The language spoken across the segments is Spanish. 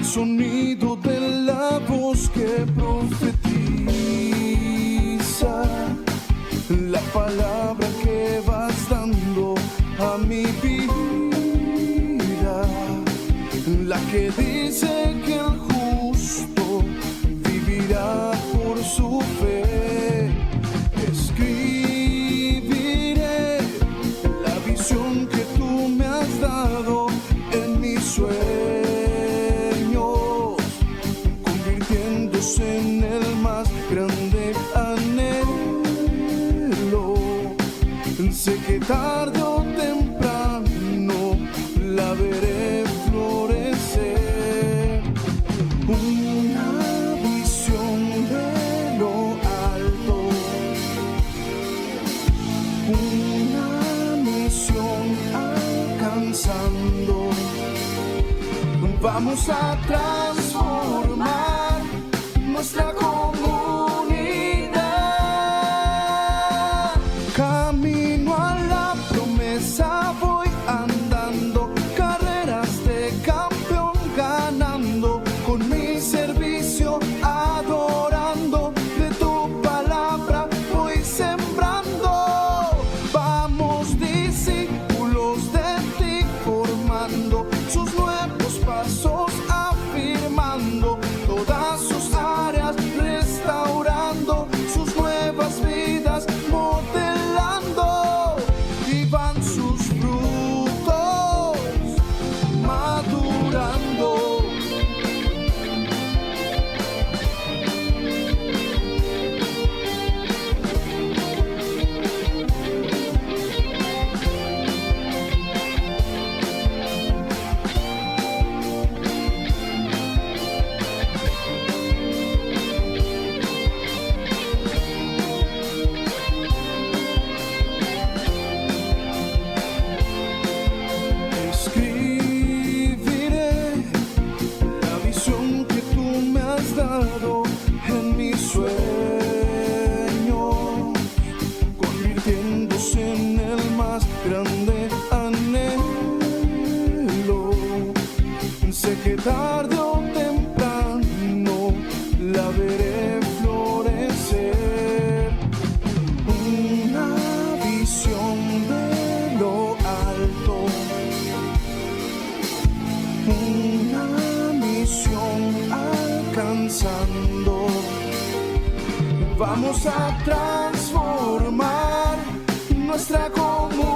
sonido de la voz que profetiza, la palabra que vas dando a mi vida, la que dice que el justo vivirá por su fe. Escribiré la visión que tú me has dado en mis sueños, convirtiéndose en el más grande anhelo. Sé que tarde o temprano la veré florecer. Una visión de lo alto, una misión alcanzando. Vamos a transformar nuestra comunidad. Camino a la promesa voy andando, carreras de campeón ganando, con mi servicio adorando, de tu palabra voy sembrando. Vamos discípulos de ti formando, sus nuevos pasos afirmando, todas sus áreas restaurando, sus nuevas vidas modelando, y van sus frutos madurando. Escribiré la visión que tú me has dado en mis sueños, convirtiéndose en el más grande anhelo. Sé que tarde o temprano la veré florecer. Una visión de lo alto, una misión alcanzando. Vamos a transformar nuestra comunidad.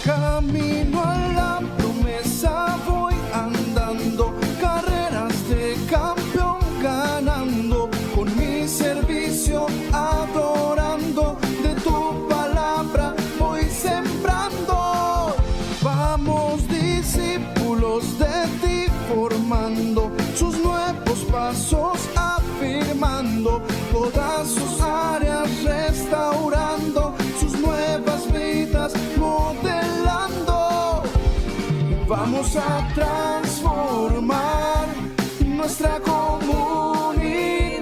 Camino a la promesa voy andando, carreras de campeón ganando, con mi servicio adorando, de tu palabra voy sembrando. Vamos discípulos de ti formando, sus nuevos pasos afirmando, todas sus áreas restaurando, sus nuevas vidas modelando. Vamos a transformar nuestra comunidad.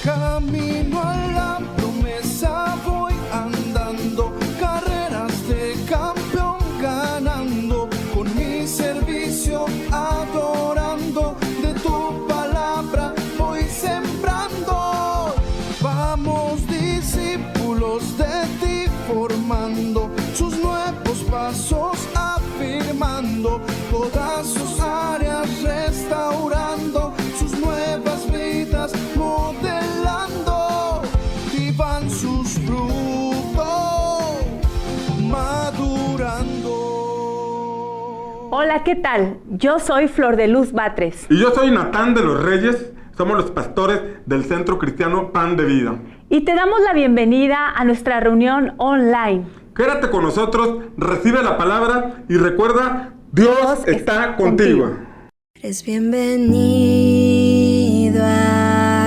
Camino a la promesa voy andando, carreras de campeón ganando, con mi servicio adorando, de tu palabra voy sembrando. Vamos discípulos de ti formando, sus nuevos pasos afirmando, todas sus áreas restaurando, sus nuevas vidas modelando, y van sus frutos madurando. Hola, ¿qué tal? Yo soy Flor de Luz Batres. Y yo soy Natán de los Reyes. Somos los pastores del Centro Cristiano Pan de Vida. Y te damos la bienvenida a nuestra reunión online. Quédate con nosotros, recibe la palabra y recuerda, Dios está contigo. Eres bienvenido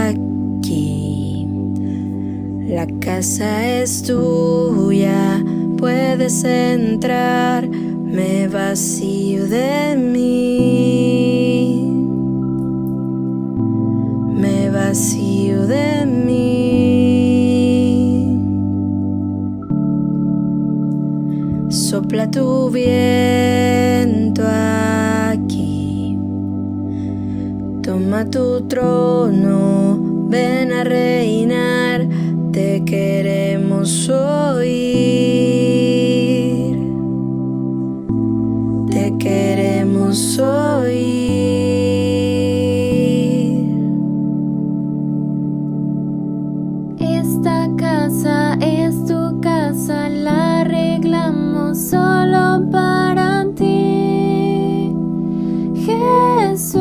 aquí. La casa es tuya, puedes entrar. Me vacío de mí. Me vacío de mí. Sopla tu tu viento aquí. Toma tu trono, ven a reinar, te queremos oír. Te queremos oír. Esta casa es tu casa, la arreglamos solo para ti, Jesús.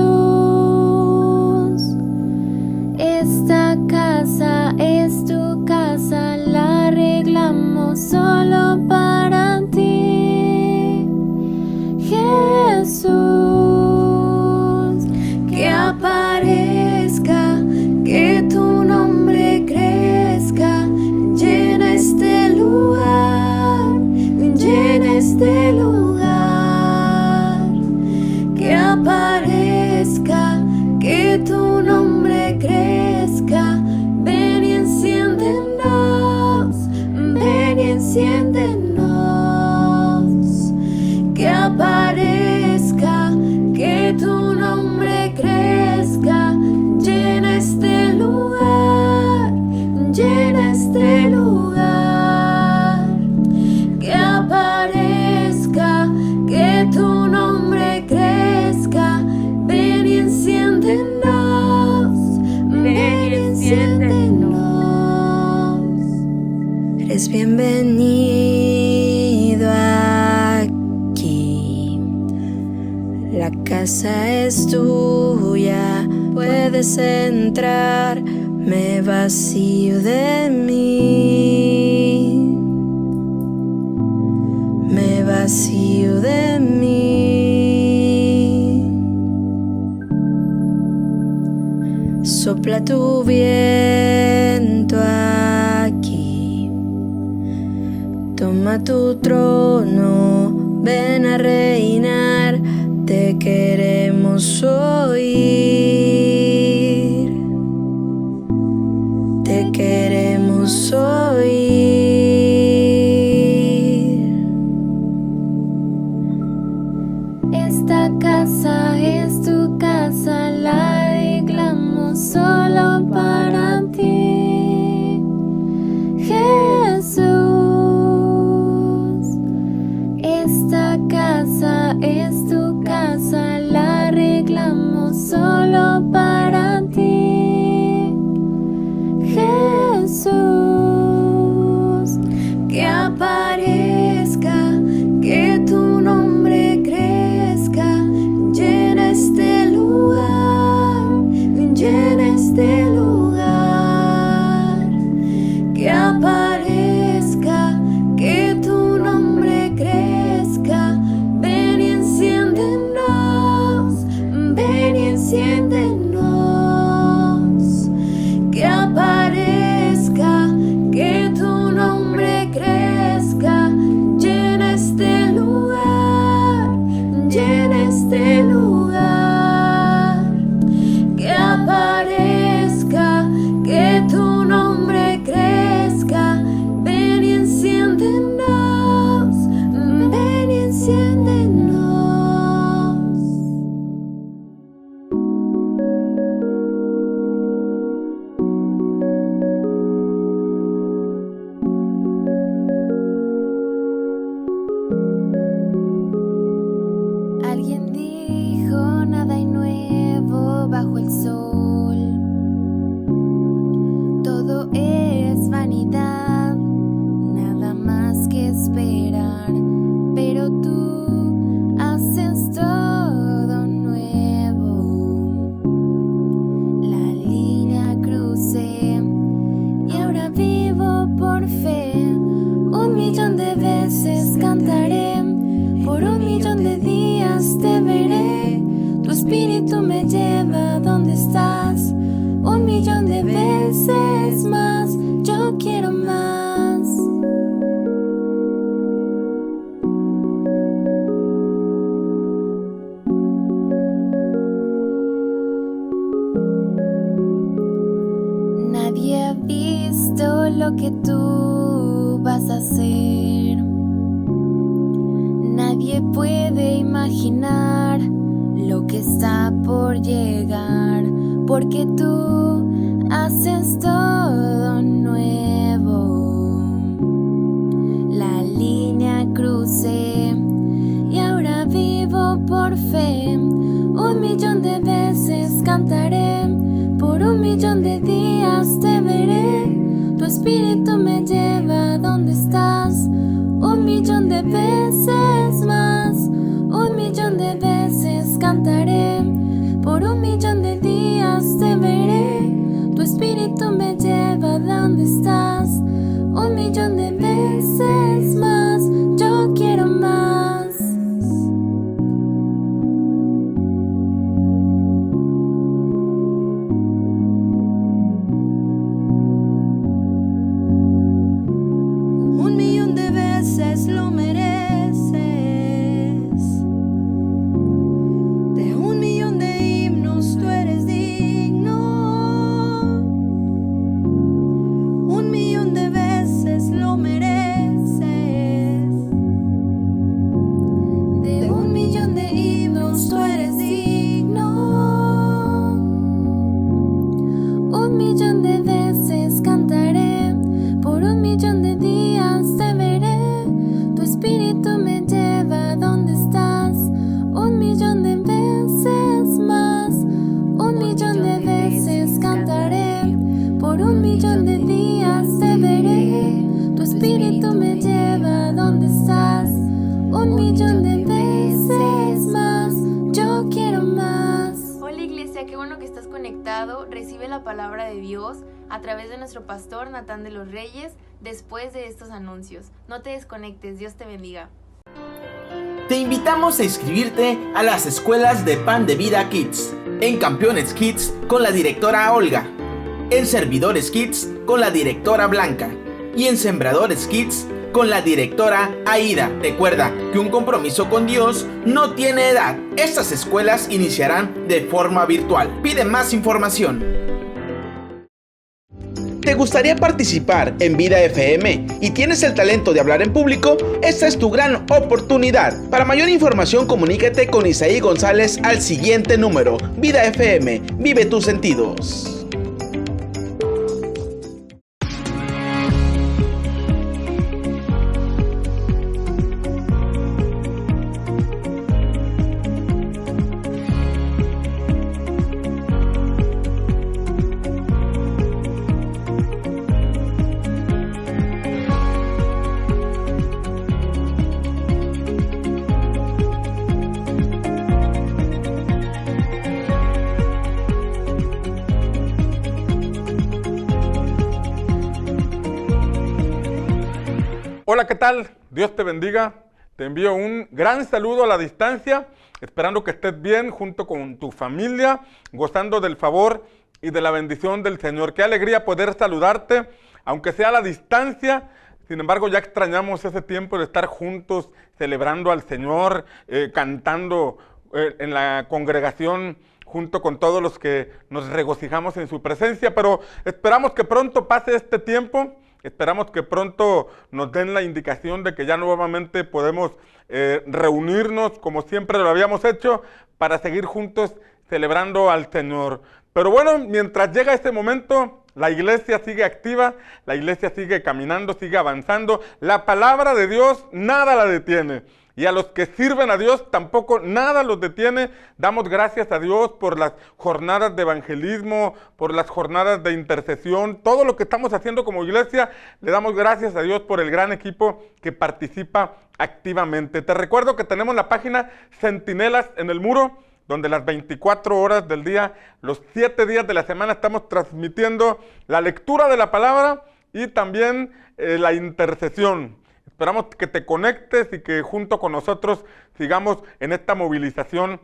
Esta casa es tu casa, la arreglamos solo para ti, Jesús. Que aparezca, que tu nombre crezca, llena este lugar, llena este lugar. Que aparezca, que tu nombre crezca, ven y enciéndenos, ven y enciéndenos. Que aparezca, que tu nombre crezca, llena este lugar, llena este lugar. Que aparezca, que tu nombre crezca, ven y enciéndenos, ven y enciéndenos. Eres bienvenido aquí. La casa es tuya, puedes entrar, me vacío de mí, me vacío de mí. Sopla tu viento aquí, toma tu trono, ven a reinar, te queremos oír. Te queremos oír. Esta casa es tu casa, la arreglamos solo para ti, Jesús. Esta casa es tu casa, la arreglamos solo para ti, Jesús. Que aparezca, que tu nombre crezca, llena este lugar, llena este lugar. Que aparezca, que tu nombre crezca, ven y enciéndenos, ven y enciéndenos. Que aparezca, que tu nombre crezca, llena este lugar, llena este lugar. Que aparezca, que tu nombre crezca, ven y enciéndenos, ven y enciéndenos. Alguien dijo nada hay nuevo bajo el sol, todo es vanidad, nada más que esperar, pero tú haces todo nuevo. La línea crucé y ahora vivo por fe, 1.000.000 de veces cantaré, por 1.000.000 de días te veré, tu espíritu me lleva donde estás, 1.000.000 de veces más, yo quiero más. Nadie ha visto lo que tú vas a hacer. Nadie imaginar lo que está por llegar, porque tú haces todo nuevo. La línea crucé y ahora vivo por fe. 1.000.000 de veces cantaré, por 1.000.000 de días te veré. Tu espíritu me lleva a donde estás. 1.000.000 de veces más, 1.000.000 de veces cantaré, por 1.000.000 de días te veré. Tu espíritu me lleva a donde estás. 1.000.000 de veces más, yo quiero más. Lo mereces. De 1.000.000 de himnos tú eres digno. 1.000.000 de veces lo mereces. De 1.000.000 de himnos tú eres digno. 1.000.000 de veces cantaré, por 1.000.000 de días te veré. Tu espíritu me lleva a donde estás. 1.000.000 de veces más, 1.000.000 de veces cantaré, por 1.000.000 de días te veré. Tu espíritu me lleva a donde estás. 1.000.000 de veces más, yo quiero más. Hola iglesia, qué bueno que estás conectado. Recibe la palabra de Dios a través de nuestro pastor Natán de los Reyes después de estos anuncios. No te desconectes, Dios te bendiga. Te invitamos a inscribirte a las escuelas de Pan de Vida Kids, en Campeones Kids con la directora Olga, en Servidores Kids con la directora Blanca y en Sembradores Kids con la directora Aida. Recuerda que un compromiso con Dios no tiene edad. Estas escuelas iniciarán de forma virtual. Pide más información. ¿Te gustaría participar en Vida FM y tienes el talento de hablar en público? Esta es tu gran oportunidad. Para mayor información, comunícate con Isaí González al siguiente número. Vida FM, vive tus sentidos. Hola, ¿qué tal? Dios te bendiga. Te envío un gran saludo a la distancia, esperando que estés bien junto con tu familia, gozando del favor y de la bendición del Señor. Qué alegría poder saludarte, aunque sea a la distancia. Sin embargo, ya extrañamos ese tiempo de estar juntos, celebrando al Señor, cantando en la congregación, junto con todos los que nos regocijamos en su presencia. Pero esperamos que pronto pase este tiempo. Esperamos que pronto nos den la indicación de que ya nuevamente podemos reunirnos como siempre lo habíamos hecho para seguir juntos celebrando al Señor. Pero bueno, mientras llega ese momento, la iglesia sigue activa, la iglesia sigue caminando, sigue avanzando. La palabra de Dios nada la detiene. Y a los que sirven a Dios tampoco nada los detiene. Damos gracias a Dios por las jornadas de evangelismo, por las jornadas de intercesión. Todo lo que estamos haciendo como iglesia, le damos gracias a Dios por el gran equipo que participa activamente. Te recuerdo que tenemos la página Centinelas en el Muro, donde las 24 horas del día, los 7 días de la semana, estamos transmitiendo la lectura de la palabra y también la intercesión. Esperamos que te conectes y que junto con nosotros sigamos en esta movilización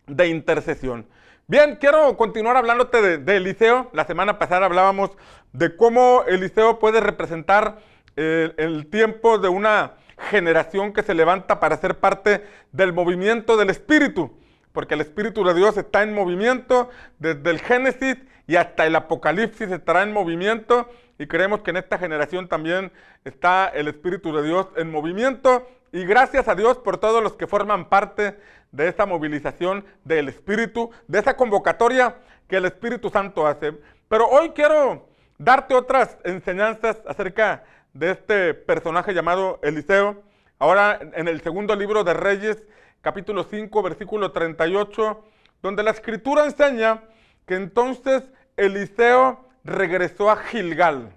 de intercesión. Bien, quiero continuar hablándote de Eliseo. La semana pasada hablábamos de cómo Eliseo puede representar el tiempo de una generación que se levanta para ser parte del movimiento del Espíritu, porque el Espíritu de Dios está en movimiento desde el Génesis y hasta el Apocalipsis estará en movimiento. Y creemos que en esta generación también está el Espíritu de Dios en movimiento y gracias a Dios por todos los que forman parte de esta movilización del Espíritu, de esa convocatoria que el Espíritu Santo hace. Pero hoy quiero darte otras enseñanzas acerca de este personaje llamado Eliseo. Ahora en el segundo libro de Reyes, capítulo 5, versículo 38, donde la Escritura enseña que entonces Eliseo regresó a Gilgal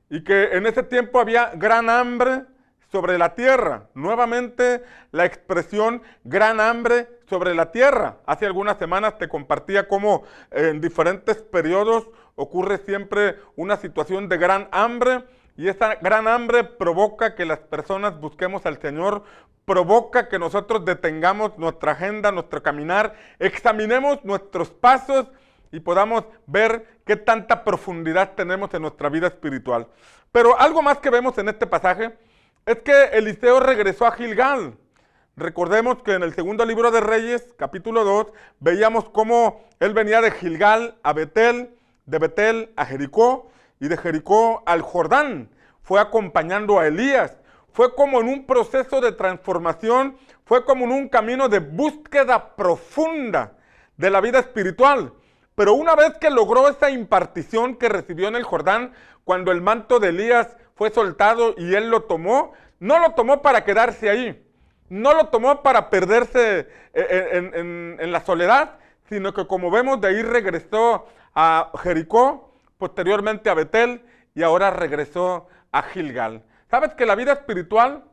y que en ese tiempo había gran hambre sobre la tierra. Nuevamente la expresión gran hambre sobre la tierra. Hace algunas semanas te compartía cómo en diferentes periodos ocurre siempre una situación de gran hambre, y esa gran hambre provoca que las personas busquemos al Señor, provoca que nosotros detengamos nuestra agenda, nuestro caminar, examinemos nuestros pasos y podamos ver qué tanta profundidad tenemos en nuestra vida espiritual. Pero algo más que vemos en este pasaje es que Eliseo regresó a Gilgal. Recordemos que en el segundo libro de Reyes, capítulo 2, veíamos cómo él venía de Gilgal a Betel, de Betel a Jericó, y de Jericó al Jordán. Fue acompañando a Elías. Fue como en un proceso de transformación, fue como en un camino de búsqueda profunda de la vida espiritual. Pero una vez que logró esa impartición que recibió en el Jordán, cuando el manto de Elías fue soltado y él lo tomó, no lo tomó para quedarse ahí, no lo tomó para perderse en la soledad, sino que como vemos de ahí regresó a Jericó, posteriormente a Betel y ahora regresó a Gilgal. ¿Sabes que la vida espiritual,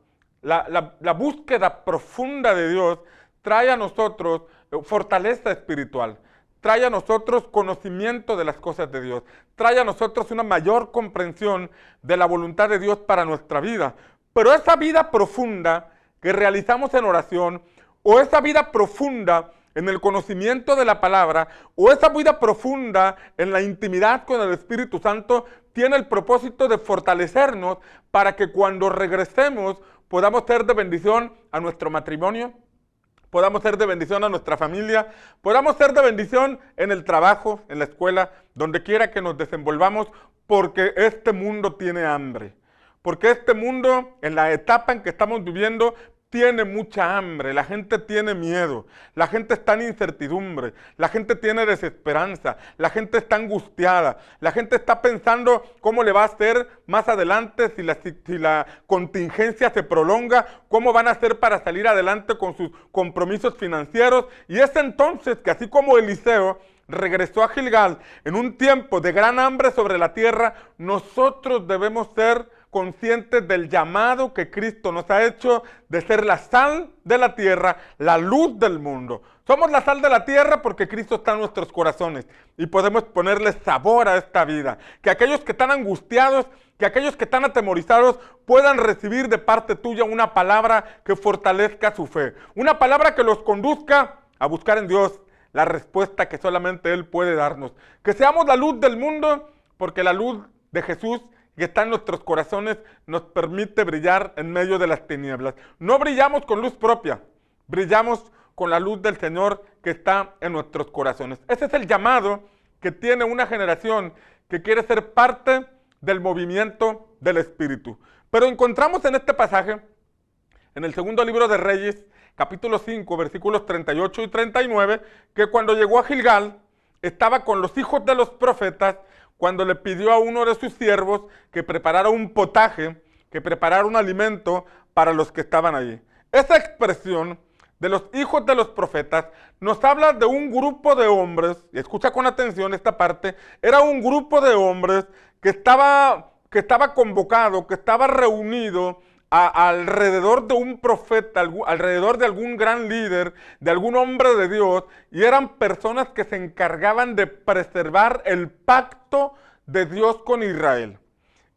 la búsqueda profunda de Dios trae a nosotros fortaleza espiritual? Trae a nosotros conocimiento de las cosas de Dios. Trae a nosotros una mayor comprensión de la voluntad de Dios para nuestra vida. Pero esa vida profunda que realizamos en oración, o esa vida profunda en el conocimiento de la palabra, o esa vida profunda en la intimidad con el Espíritu Santo, tiene el propósito de fortalecernos para que cuando regresemos podamos ser de bendición a nuestro matrimonio, podamos ser de bendición a nuestra familia, podamos ser de bendición en el trabajo, en la escuela, donde quiera que nos desenvolvamos, porque este mundo tiene hambre. Porque este mundo, en la etapa en que estamos viviendo, tiene mucha hambre, la gente tiene miedo, la gente está en incertidumbre, la gente tiene desesperanza, la gente está angustiada, la gente está pensando cómo le va a hacer más adelante si la contingencia se prolonga, cómo van a hacer para salir adelante con sus compromisos financieros. Y es entonces que así como Eliseo regresó a Gilgal en un tiempo de gran hambre sobre la tierra, nosotros debemos ser conscientes del llamado que Cristo nos ha hecho de ser la sal de la tierra, la luz del mundo. Somos la sal de la tierra porque Cristo está en nuestros corazones y podemos ponerle sabor a esta vida. Que aquellos que están angustiados, que aquellos que están atemorizados puedan recibir de parte tuya una palabra que fortalezca su fe. Una palabra que los conduzca a buscar en Dios la respuesta que solamente Él puede darnos. Que seamos la luz del mundo porque la luz de Jesús que está en nuestros corazones nos permite brillar en medio de las tinieblas. No brillamos con luz propia, brillamos con la luz del Señor que está en nuestros corazones. Ese es el llamado que tiene una generación que quiere ser parte del movimiento del Espíritu. Pero encontramos en este pasaje, en el segundo libro de Reyes, capítulo 5, versículos 38 y 39, que cuando llegó a Gilgal, estaba con los hijos de los profetas, cuando le pidió a uno de sus siervos que preparara un potaje, que preparara un alimento para los que estaban allí. Esa expresión de los hijos de los profetas nos habla de un grupo de hombres, y escucha con atención esta parte, era un grupo de hombres que estaba convocado, que estaba reunido alrededor de un profeta, alrededor de algún gran líder, de algún hombre de Dios, y eran personas que se encargaban de preservar el pacto de Dios con Israel.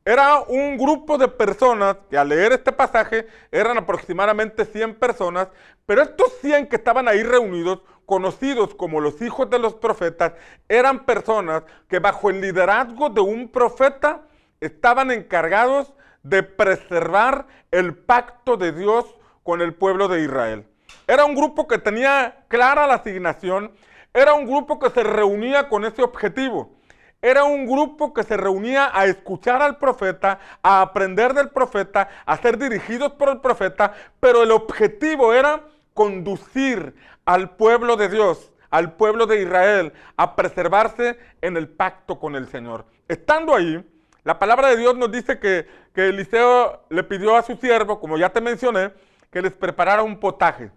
Era un grupo de personas que al leer este pasaje eran aproximadamente 100 personas, pero estos 100 que estaban ahí reunidos, conocidos como los hijos de los profetas, eran personas que bajo el liderazgo de un profeta estaban encargados de preservar el pacto de Dios con el pueblo de Israel. Era un grupo que tenía clara la asignación, era un grupo que se reunía con ese objetivo. era un grupo que se reunía a escuchar al profeta, a aprender del profeta, a ser dirigidos por el profeta, pero el objetivo era conducir al pueblo de Dios, al pueblo de Israel, a preservarse en el pacto con el Señor. Estando ahí, la palabra de Dios nos dice que Eliseo le pidió a su siervo, como ya te mencioné, que les preparara un potaje,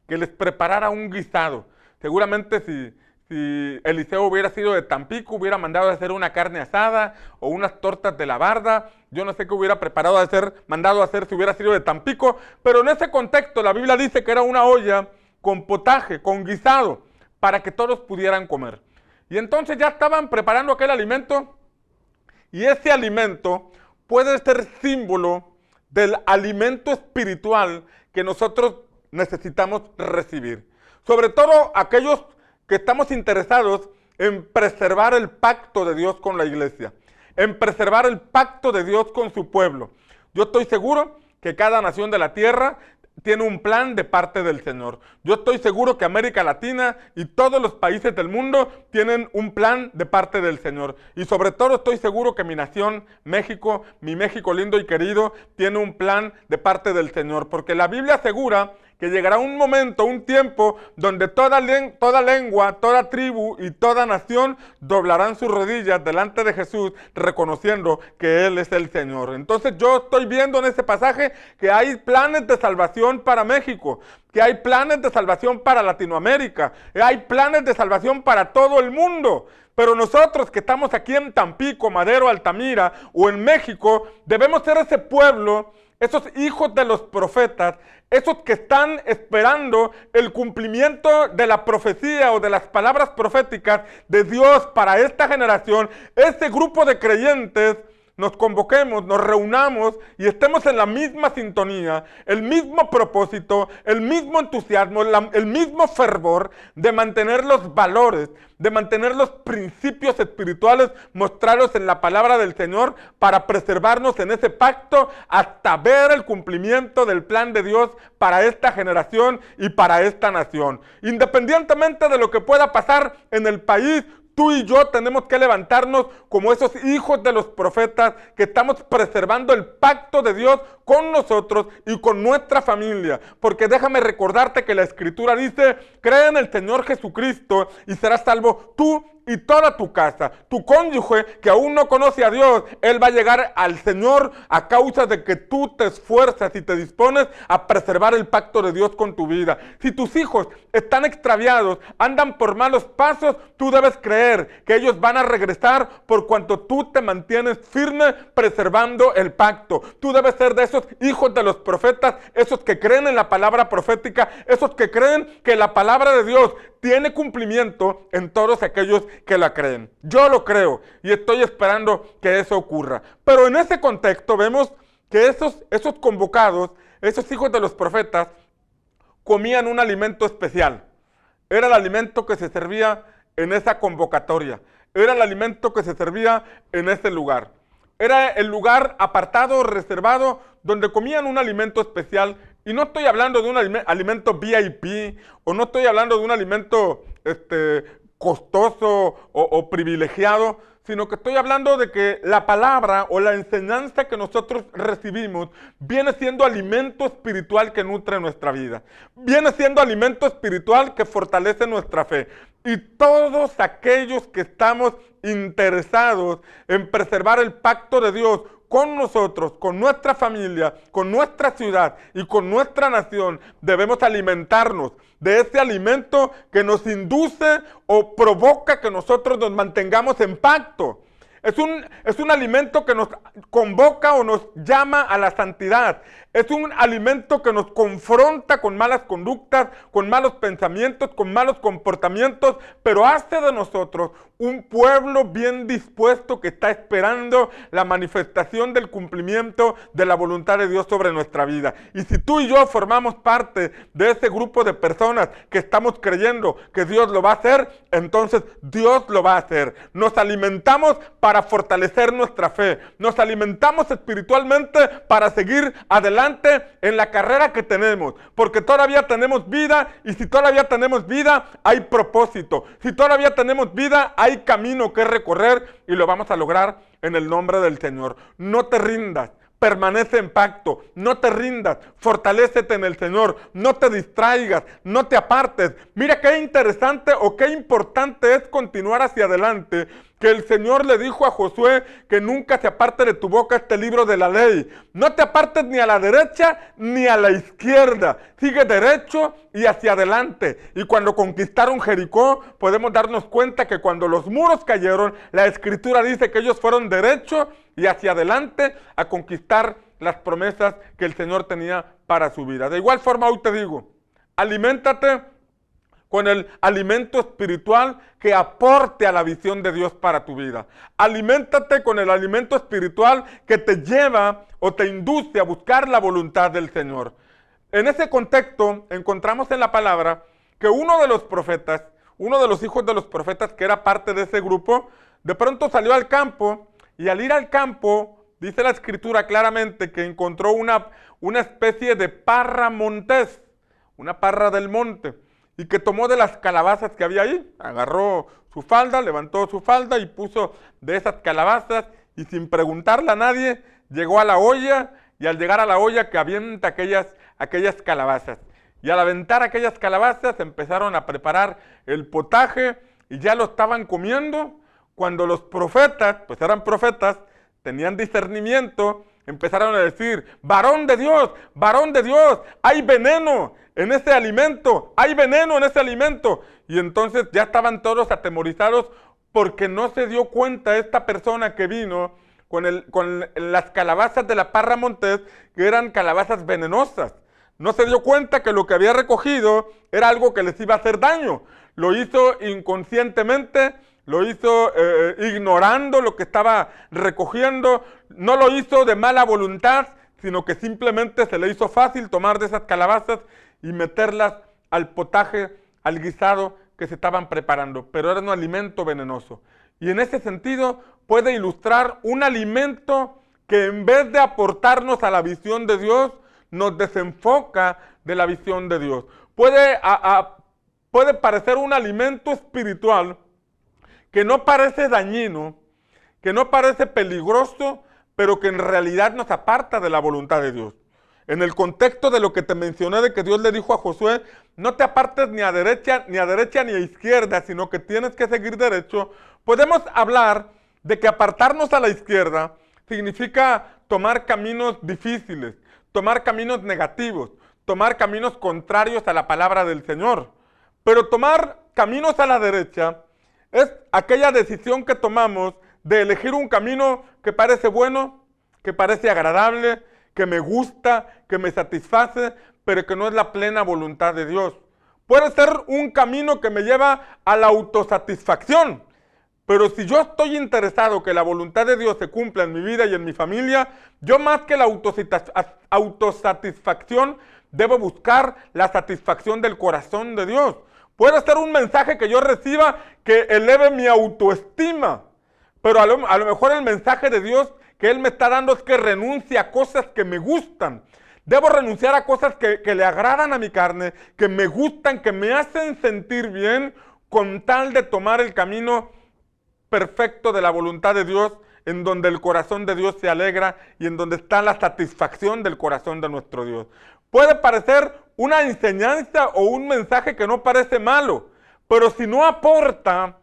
que les preparara un guisado. Seguramente si Eliseo hubiera sido de Tampico, hubiera mandado a hacer una carne asada o unas tortas de la barda. Yo no sé qué hubiera mandado a hacer si hubiera sido de Tampico, pero en ese contexto la Biblia dice que era una olla con potaje, con guisado, para que todos pudieran comer. Y entonces ya estaban preparando aquel alimento, y ese alimento puede ser símbolo del alimento espiritual que nosotros necesitamos recibir. Sobre todo aquellos que estamos interesados en preservar el pacto de Dios con la iglesia, en preservar el pacto de Dios con su pueblo. Yo estoy seguro que cada nación de la tierra tiene un plan de parte del Señor. Yo estoy seguro que América Latina y todos los países del mundo tienen un plan de parte del Señor. Y sobre todo estoy seguro que mi nación, México, mi México lindo y querido, tiene un plan de parte del Señor. Porque la Biblia asegura que llegará un momento, un tiempo, donde toda lengua, toda tribu y toda nación doblarán sus rodillas delante de Jesús, reconociendo que Él es el Señor. Entonces yo estoy viendo en ese pasaje que hay planes de salvación para México, que hay planes de salvación para Latinoamérica, que hay planes de salvación para todo el mundo. Pero nosotros que estamos aquí en Tampico, Madero, Altamira o en México, debemos ser ese pueblo, esos hijos de los profetas, esos que están esperando el cumplimiento de la profecía o de las palabras proféticas de Dios para esta generación. Ese grupo de creyentes nos convoquemos, nos reunamos y estemos en la misma sintonía, el mismo propósito, el mismo entusiasmo, el mismo fervor de mantener los valores, de mantener los principios espirituales mostrados en la palabra del Señor para preservarnos en ese pacto hasta ver el cumplimiento del plan de Dios para esta generación y para esta nación. Independientemente de lo que pueda pasar en el país, tú y yo tenemos que levantarnos como esos hijos de los profetas que estamos preservando el pacto de Dios con nosotros y con nuestra familia. Porque déjame recordarte que la Escritura dice, cree en el Señor Jesucristo y serás salvo tú y toda tu casa. Tu cónyuge que aún no conoce a Dios, él va a llegar al Señor a causa de que tú te esfuerzas y te dispones a preservar el pacto de Dios con tu vida. Si tus hijos están extraviados, andan por malos pasos, tú debes creer que ellos van a regresar por cuanto tú te mantienes firme preservando el pacto. Tú debes ser de esos hijos de los profetas, esos que creen en la palabra profética, esos que creen que la palabra de Dios tiene cumplimiento en todos aquellos que la creen. Yo lo creo y estoy esperando que eso ocurra. Pero en ese contexto vemos que esos convocados, esos hijos de los profetas, comían un alimento especial. Era el alimento que se servía en esa convocatoria. Era el alimento que se servía en ese lugar. Era el lugar apartado, reservado, donde comían un alimento especial. Y no estoy hablando de un alimento VIP, o no estoy hablando de un alimento costoso o privilegiado, sino que estoy hablando de que la palabra o la enseñanza que nosotros recibimos viene siendo alimento espiritual que nutre nuestra vida. Viene siendo alimento espiritual que fortalece nuestra fe. Y todos aquellos que estamos interesados en preservar el pacto de Dios con nosotros, con nuestra familia, con nuestra ciudad y con nuestra nación, debemos alimentarnos de ese alimento que nos induce o provoca que nosotros nos mantengamos en pacto. Es un alimento que nos convoca o nos llama a la santidad. Es un alimento que nos confronta con malas conductas, con malos pensamientos, con malos comportamientos, pero hace de nosotros un pueblo bien dispuesto que está esperando la manifestación del cumplimiento de la voluntad de Dios sobre nuestra vida. Y si tú y yo formamos parte de ese grupo de personas que estamos creyendo que Dios lo va a hacer, entonces Dios lo va a hacer. Nos alimentamos para fortalecer nuestra fe. Nos alimentamos espiritualmente para seguir adelante adelante en la carrera que tenemos, porque todavía tenemos vida, y si todavía tenemos vida, hay propósito. Si todavía tenemos vida, hay camino que recorrer, y lo vamos a lograr en el nombre del Señor. No te rindas. Permanece en pacto, no te rindas, fortalécete en el Señor, no te distraigas, no te apartes. Mira qué interesante o qué importante es continuar hacia adelante, que el Señor le dijo a Josué que nunca se aparte de tu boca este libro de la ley. No te apartes ni a la derecha ni a la izquierda, sigue derecho y hacia adelante. Y cuando conquistaron Jericó, podemos darnos cuenta que cuando los muros cayeron, la Escritura dice que ellos fueron derecho y hacia adelante a conquistar las promesas que el Señor tenía para su vida. De igual forma, hoy te digo, aliméntate con el alimento espiritual que aporte a la visión de Dios para tu vida. Aliméntate con el alimento espiritual que te lleva o te induce a buscar la voluntad del Señor. En ese contexto encontramos en la palabra que uno de los profetas, uno de los hijos de los profetas que era parte de ese grupo, de pronto salió al campo, y al ir al campo, dice la Escritura claramente que encontró una especie de parra montés, una parra del monte, y que tomó de las calabazas que había ahí, agarró su falda, levantó su falda y puso de esas calabazas, y sin preguntarle a nadie, llegó a la olla, y al llegar a la olla que avienta aquellas calabazas. Y al aventar aquellas calabazas empezaron a preparar el potaje, y ya lo estaban comiendo, cuando los profetas, pues eran profetas, tenían discernimiento, empezaron a decir, varón de Dios, hay veneno en ese alimento, hay veneno en ese alimento. Y entonces ya estaban todos atemorizados porque no se dio cuenta esta persona que vino con las calabazas de la parra montés, que eran calabazas venenosas. No se dio cuenta que lo que había recogido era algo que les iba a hacer daño. Lo hizo inconscientemente, lo hizo ignorando lo que estaba recogiendo, no lo hizo de mala voluntad, sino que simplemente se le hizo fácil tomar de esas calabazas y meterlas al potaje, al guisado que se estaban preparando, pero era un alimento venenoso. Y en ese sentido puede ilustrar un alimento que en vez de aportarnos a la visión de Dios, nos desenfoca de la visión de Dios. Puede parecer un alimento espiritual que no parece dañino, que no parece peligroso, pero que en realidad nos aparta de la voluntad de Dios. En el contexto de lo que te mencioné, de que Dios le dijo a Josué, no te apartes ni a derecha ni a izquierda, sino que tienes que seguir derecho, podemos hablar de que apartarnos a la izquierda significa tomar caminos difíciles, tomar caminos negativos, tomar caminos contrarios a la palabra del Señor. Pero tomar caminos a la derecha es aquella decisión que tomamos de elegir un camino que parece bueno, que parece agradable, que me gusta, que me satisface, pero que no es la plena voluntad de Dios. Puede ser un camino que me lleva a la autosatisfacción, pero si yo estoy interesado que la voluntad de Dios se cumpla en mi vida y en mi familia, yo más que la autosatisfacción debo buscar la satisfacción del corazón de Dios. Puede ser un mensaje que yo reciba que eleve mi autoestima, pero a lo mejor el mensaje de Dios que Él me está dando es que renuncie a cosas que me gustan. Debo renunciar a cosas que le agradan a mi carne, que me gustan, que me hacen sentir bien, con tal de tomar el camino perfecto de la voluntad de Dios, en donde el corazón de Dios se alegra y en donde está la satisfacción del corazón de nuestro Dios. Puede parecer una enseñanza o un mensaje que no parece malo, pero si no aporta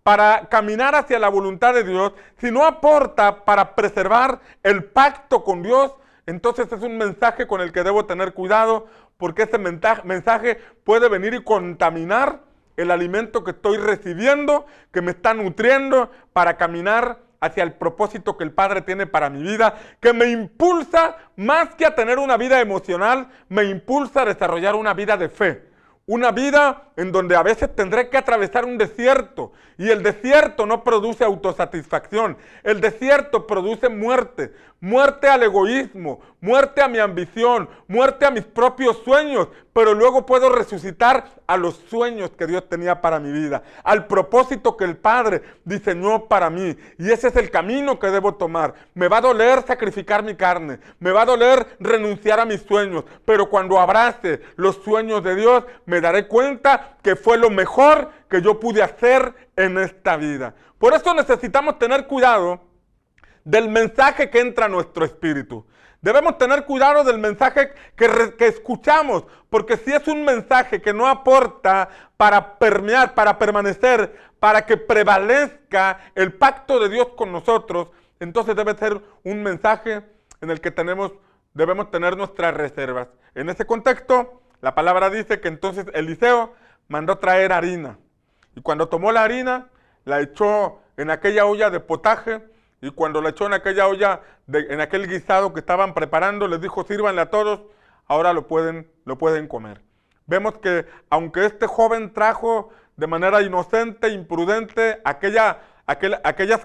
para caminar hacia la voluntad de Dios, si no aporta para preservar el pacto con Dios, entonces es un mensaje con el que debo tener cuidado, porque ese mensaje puede venir y contaminar el alimento que estoy recibiendo, que me está nutriendo para caminar hacia el propósito que el Padre tiene para mi vida, que me impulsa, más que a tener una vida emocional, me impulsa a desarrollar una vida de fe. Una vida en donde a veces tendré que atravesar un desierto, y el desierto no produce autosatisfacción, el desierto produce muerte, muerte al egoísmo, muerte a mi ambición, muerte a mis propios sueños, pero luego puedo resucitar a los sueños que Dios tenía para mi vida, al propósito que el Padre diseñó para mí. Y ese es el camino que debo tomar. Me va a doler sacrificar mi carne, me va a doler renunciar a mis sueños, pero cuando abrace los sueños de Dios, me daré cuenta que fue lo mejor que yo pude hacer en esta vida. Por eso necesitamos tener cuidado del mensaje que entra a nuestro espíritu. Debemos tener cuidado del mensaje que escuchamos, porque si es un mensaje que no aporta para permear, para permanecer, para que prevalezca el pacto de Dios con nosotros, entonces debe ser un mensaje en el que debemos tener nuestras reservas. En ese contexto, la palabra dice que entonces Eliseo mandó traer harina. Y cuando tomó la harina, la echó en aquella olla de potaje. Y cuando la echó en aquella olla, en aquel guisado que estaban preparando, les dijo, sírvanle a todos, ahora lo pueden comer. Vemos que aunque este joven trajo de manera inocente, imprudente, aquellas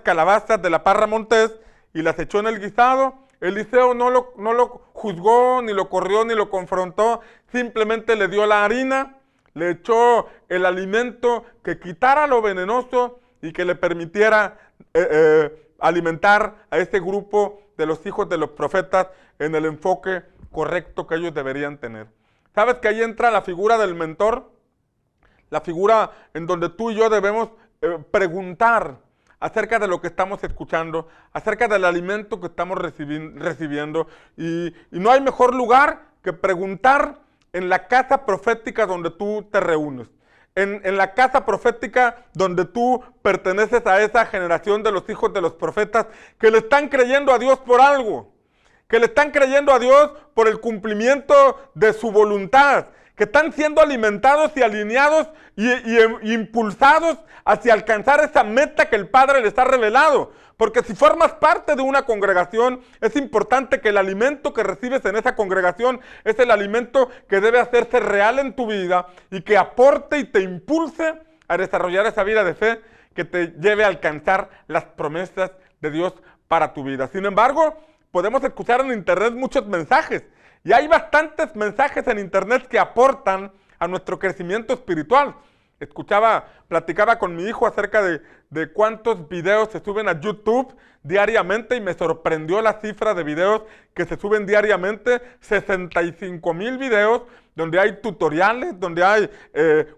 calabazas de la parra montés y las echó en el guisado, Eliseo no lo juzgó, ni lo corrió, ni lo confrontó, simplemente le dio la harina, le echó el alimento que quitara lo venenoso y que le permitiera alimentar a este grupo de los hijos de los profetas en el enfoque correcto que ellos deberían tener. ¿Sabes que ahí entra la figura del mentor? La figura en donde tú y yo debemos preguntar acerca de lo que estamos escuchando, acerca del alimento que estamos recibiendo. Y no hay mejor lugar que preguntar en la casa profética donde tú te reúnes. En la casa profética donde tú perteneces a esa generación de los hijos de los profetas que le están creyendo a Dios por algo, que le están creyendo a Dios por el cumplimiento de su voluntad, que están siendo alimentados y alineados y impulsados hacia alcanzar esa meta que el Padre les ha revelado. Porque si formas parte de una congregación, es importante que el alimento que recibes en esa congregación es el alimento que debe hacerse real en tu vida y que aporte y te impulse a desarrollar esa vida de fe que te lleve a alcanzar las promesas de Dios para tu vida. Sin embargo, podemos escuchar en internet muchos mensajes y hay bastantes mensajes en internet que aportan a nuestro crecimiento espiritual. Platicaba con mi hijo acerca de cuántos videos se suben a YouTube diariamente y me sorprendió la cifra de videos que se suben diariamente, 65,000 videos, donde hay tutoriales, donde hay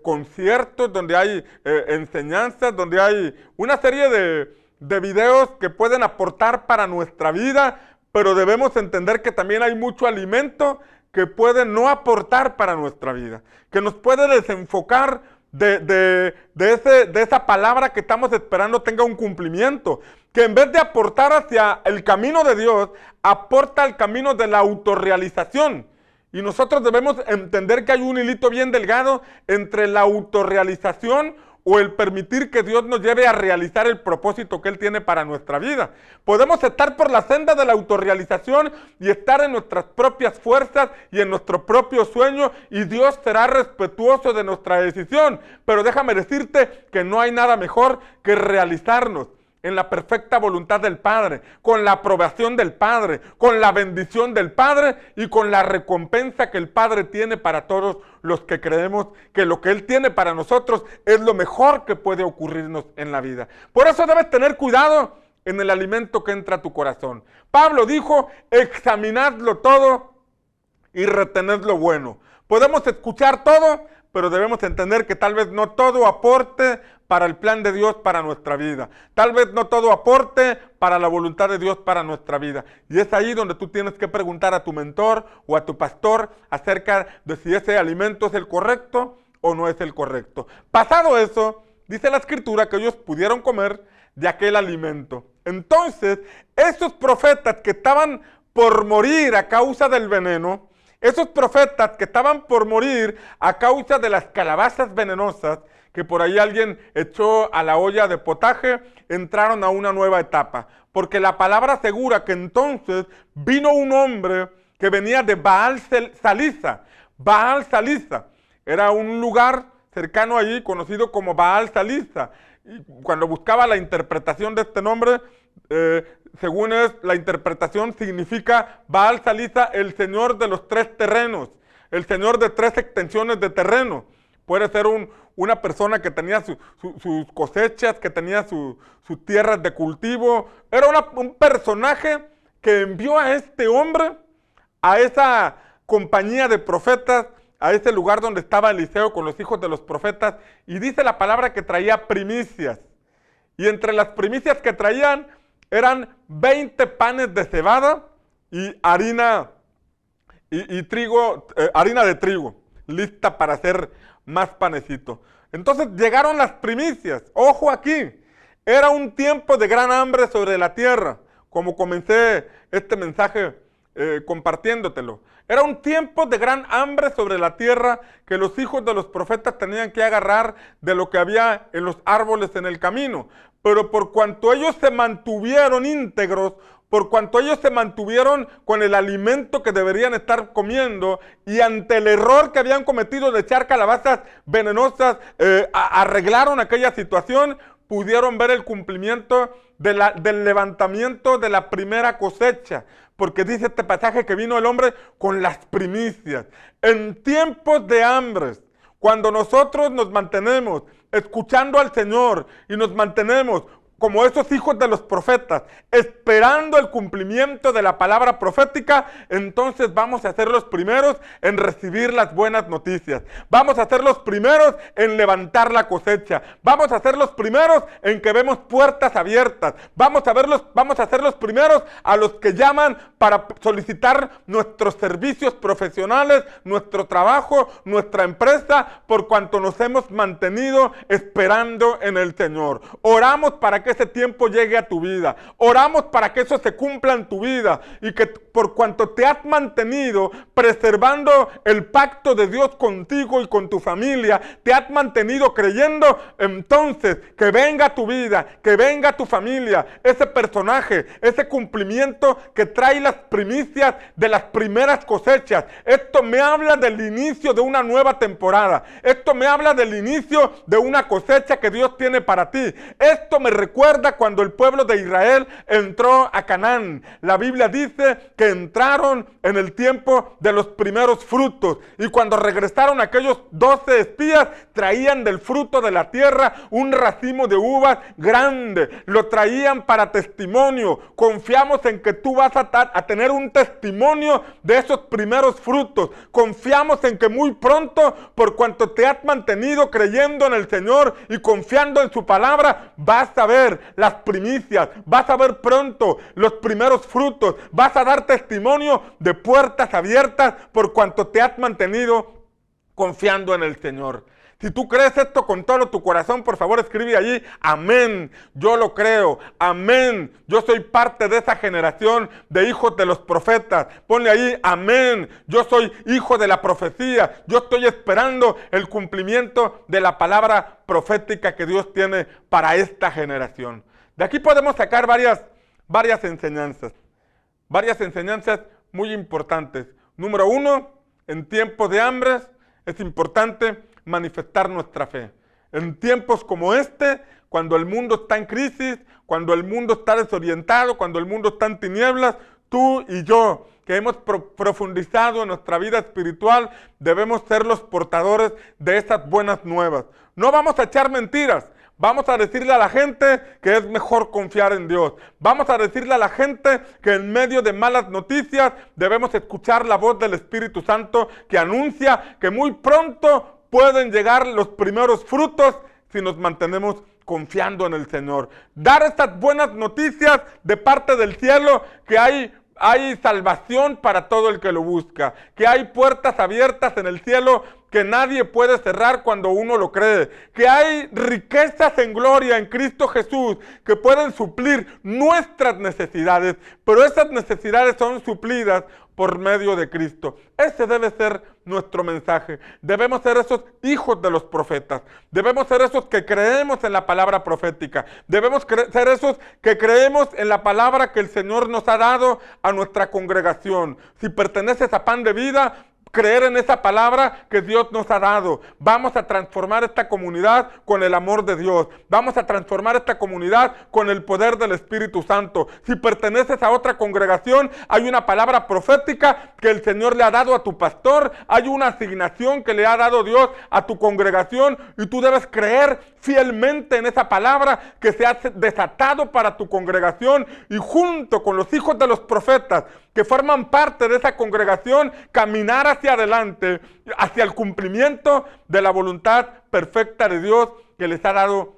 conciertos, donde hay enseñanzas, donde hay una serie de videos que pueden aportar para nuestra vida, pero debemos entender que también hay mucho alimento que puede no aportar para nuestra vida, que nos puede desenfocar de esa palabra que estamos esperando tenga un cumplimiento, que en vez de aportar hacia el camino de Dios, aporta al camino de la autorrealización. Y nosotros debemos entender que hay un hilito bien delgado entre la autorrealización o el permitir que Dios nos lleve a realizar el propósito que Él tiene para nuestra vida. Podemos estar por la senda de la autorrealización y estar en nuestras propias fuerzas y en nuestro propio sueño, y Dios será respetuoso de nuestra decisión. Pero déjame decirte que no hay nada mejor que realizarnos en la perfecta voluntad del Padre, con la aprobación del Padre, con la bendición del Padre y con la recompensa que el Padre tiene para todos los que creemos que lo que Él tiene para nosotros es lo mejor que puede ocurrirnos en la vida. Por eso debes tener cuidado en el alimento que entra a tu corazón. Pablo dijo, examinadlo todo y retened lo bueno. Podemos escuchar todo, pero debemos entender que tal vez no todo aporte para el plan de Dios para nuestra vida. Tal vez no todo aporte para la voluntad de Dios para nuestra vida. Y es ahí donde tú tienes que preguntar a tu mentor o a tu pastor acerca de si ese alimento es el correcto o no es el correcto. Pasado eso, dice la Escritura que ellos pudieron comer de aquel alimento. Entonces, esos profetas que estaban por morir a causa del veneno, esos profetas que estaban por morir a causa de las calabazas venenosas que por ahí alguien echó a la olla de potaje, entraron a una nueva etapa. Porque la palabra asegura que entonces vino un hombre que venía de Baal Salisa. Baal Salisa era un lugar cercano allí conocido como Baal Salisa. Y cuando buscaba la interpretación de este nombre, según es la interpretación, significa Baal Salisa, el señor de los 3 terrenos, el señor de 3 extensiones de terreno. Puede ser una persona que tenía sus cosechas, que tenía sus tierras de cultivo. Era un personaje que envió a este hombre a esa compañía de profetas, a ese lugar donde estaba Eliseo con los hijos de los profetas, y dice la palabra que traía primicias. Y entre las primicias que traían eran 20 panes de cebada y harina y trigo, harina de trigo, lista para hacer más panecito. Entonces llegaron las primicias. Ojo aquí, era un tiempo de gran hambre sobre la tierra, como comencé este mensaje compartiéndotelo. Era un tiempo de gran hambre sobre la tierra que los hijos de los profetas tenían que agarrar de lo que había en los árboles en el camino. Pero por cuanto ellos se mantuvieron íntegros, por cuanto ellos se mantuvieron con el alimento que deberían estar comiendo, y ante el error que habían cometido de echar calabazas venenosas, arreglaron aquella situación, pudieron ver el cumplimiento del levantamiento de la primera cosecha. Porque dice este pasaje que vino el hombre con las primicias. En tiempos de hambres, cuando nosotros nos mantenemos escuchando al Señor y nos mantenemos como esos hijos de los profetas, esperando el cumplimiento de la palabra profética, entonces vamos a ser los primeros en recibir las buenas noticias. Vamos a ser los primeros en levantar la cosecha. Vamos a ser los primeros en que vemos puertas abiertas. Vamos a ser los primeros a los que llaman para solicitar nuestros servicios profesionales, nuestro trabajo, nuestra empresa, por cuanto nos hemos mantenido esperando en el Señor. Oramos para que ese tiempo llegue a tu vida. Oramos para que eso se cumpla en tu vida, y que por cuanto te has mantenido preservando el pacto de Dios contigo y con tu familia, te has mantenido creyendo, entonces que venga a tu vida, que venga a tu familia ese personaje, ese cumplimiento que trae las primicias de las primeras cosechas. Esto me habla del inicio de una nueva temporada. Esto me habla del inicio de una cosecha que Dios tiene para ti. Esto me recuerda cuando el pueblo de Israel entró a Canaán. La Biblia dice que entraron en el tiempo de los primeros frutos, y cuando regresaron aquellos 12 espías, traían del fruto de la tierra un racimo de uvas grande. Lo traían para testimonio. Confiamos en que tú vas a tener un testimonio de esos primeros frutos. Confiamos en que muy pronto, por cuanto te has mantenido creyendo en el Señor y confiando en su palabra, vas a ver las primicias, vas a ver pronto los primeros frutos, vas a dar testimonio de puertas abiertas por cuanto te has mantenido confiando en el Señor. Si tú crees esto con todo tu corazón, por favor escribe allí, amén, yo lo creo, amén, yo soy parte de esa generación de hijos de los profetas. Ponle ahí, amén, yo soy hijo de la profecía, yo estoy esperando el cumplimiento de la palabra profética que Dios tiene para esta generación. De aquí podemos sacar varias enseñanzas muy importantes. Número 1, en tiempos de hambre es importante manifestar nuestra fe. En tiempos como este, cuando el mundo está en crisis, cuando el mundo está desorientado, cuando el mundo está en tinieblas, tú y yo, que hemos profundizado en nuestra vida espiritual, debemos ser los portadores de esas buenas nuevas. No vamos a echar mentiras. Vamos a decirle a la gente que es mejor confiar en Dios. Vamos a decirle a la gente que en medio de malas noticias debemos escuchar la voz del Espíritu Santo que anuncia que muy pronto pueden llegar los primeros frutos si nos mantenemos confiando en el Señor. Dar estas buenas noticias de parte del cielo, que hay salvación para todo el que lo busca, que hay puertas abiertas en el cielo que nadie puede cerrar cuando uno lo cree, que hay riquezas en gloria en Cristo Jesús que pueden suplir nuestras necesidades, pero esas necesidades son suplidas por medio de Cristo. Ese debe ser nuestro mensaje. Debemos ser esos hijos de los profetas. Debemos ser esos que creemos en la palabra profética. Debemos ser esos que creemos en la palabra que el Señor nos ha dado a nuestra congregación. Si perteneces a Pan de Vida, creer en esa palabra que Dios nos ha dado. Vamos a transformar esta comunidad con el amor de Dios. Vamos a transformar esta comunidad con el poder del Espíritu Santo. Si perteneces a otra congregación, hay una palabra profética que el Señor le ha dado a tu pastor. Hay una asignación que le ha dado Dios a tu congregación y tú debes creer fielmente en esa palabra que se ha desatado para tu congregación, y junto con los hijos de los profetas que forman parte de esa congregación, caminar hacia adelante, hacia el cumplimiento de la voluntad perfecta de Dios que les ha dado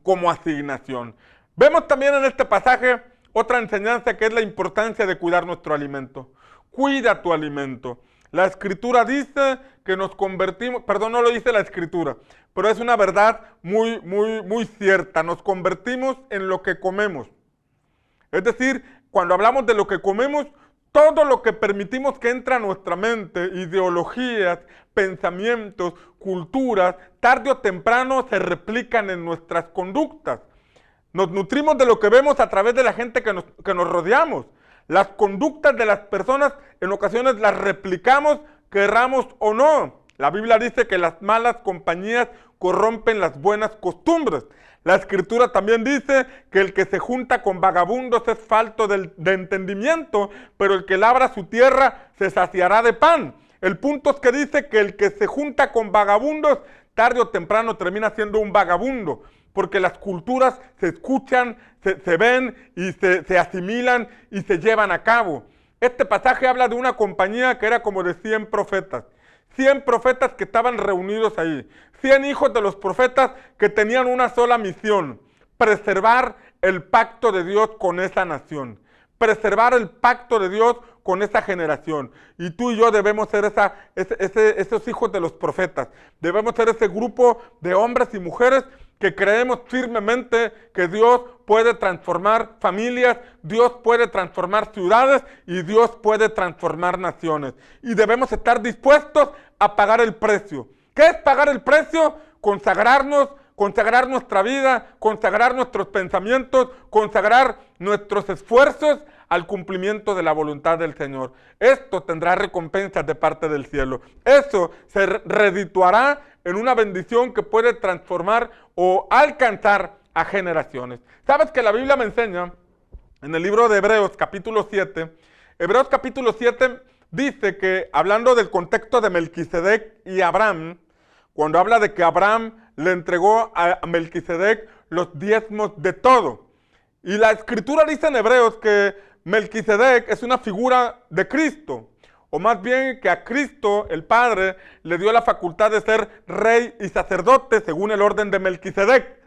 como asignación. Vemos también en este pasaje otra enseñanza, que es la importancia de cuidar nuestro alimento. Cuida tu alimento. La Escritura dice que nos convertimos, perdón, no lo dice la Escritura, pero es una verdad muy cierta. Nos convertimos en lo que comemos. Es decir, cuando hablamos de lo que comemos, todo lo que permitimos que entre a nuestra mente, ideologías, pensamientos, culturas, tarde o temprano se replican en nuestras conductas. Nos nutrimos de lo que vemos a través de la gente que nos rodeamos. Las conductas de las personas en ocasiones las replicamos, querramos o no. La Biblia dice que las malas compañías corrompen las buenas costumbres. La Escritura también dice que el que se junta con vagabundos es falto de entendimiento, pero el que labra su tierra se saciará de pan. El punto es que dice que el que se junta con vagabundos, tarde o temprano termina siendo un vagabundo, porque las culturas se escuchan, se ven y se asimilan y se llevan a cabo. Este pasaje habla de una compañía que era como de 100 profetas. 100 profetas que estaban reunidos ahí. 100 hijos de los profetas que tenían una sola misión: preservar el pacto de Dios con esa nación. Preservar el pacto de Dios con esa generación. Y tú y yo debemos ser esos hijos de los profetas. Debemos ser ese grupo de hombres y mujeres que creemos firmemente que Dios puede transformar familias, Dios puede transformar ciudades y Dios puede transformar naciones. Y debemos estar dispuestos a pagar el precio. ¿Qué es pagar el precio? Consagrarnos, consagrar nuestra vida, consagrar nuestros pensamientos, consagrar nuestros esfuerzos al cumplimiento de la voluntad del Señor. Esto tendrá recompensas de parte del cielo. Eso se redituará en una bendición que puede transformar o alcanzar a generaciones. ¿Sabes que la Biblia me enseña en el libro de Hebreos capítulo 7? Hebreos capítulo 7 dice que, hablando del contexto de Melquisedec y Abraham, cuando habla de que Abraham le entregó a Melquisedec los diezmos de todo. Y la Escritura dice en Hebreos que Melquisedec es una figura de Cristo, o más bien que a Cristo, el Padre, le dio la facultad de ser rey y sacerdote según el orden de Melquisedec.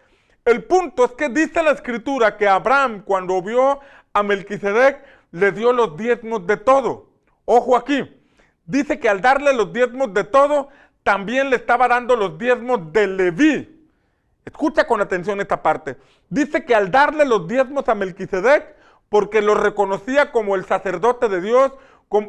El punto es que dice la Escritura que Abraham, cuando vio a Melquisedec, le dio los diezmos de todo. Ojo aquí, dice que al darle los diezmos de todo, también le estaba dando los diezmos de Leví. Escucha con atención esta parte. Dice que al darle los diezmos a Melquisedec, porque lo reconocía como el sacerdote de Dios,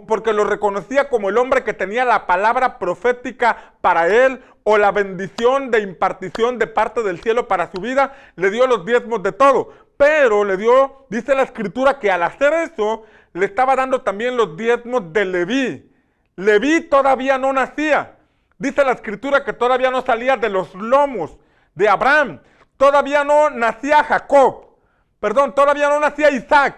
porque lo reconocía como el hombre que tenía la palabra profética para él, o la bendición de impartición de parte del cielo para su vida, le dio los diezmos de todo. Pero le dio, dice la Escritura, que al hacer eso, le estaba dando también los diezmos de Leví. Leví todavía no nacía. Dice la Escritura que todavía no salía de los lomos de Abraham. Todavía no nacía Jacob. Perdón, todavía no nacía Isaac.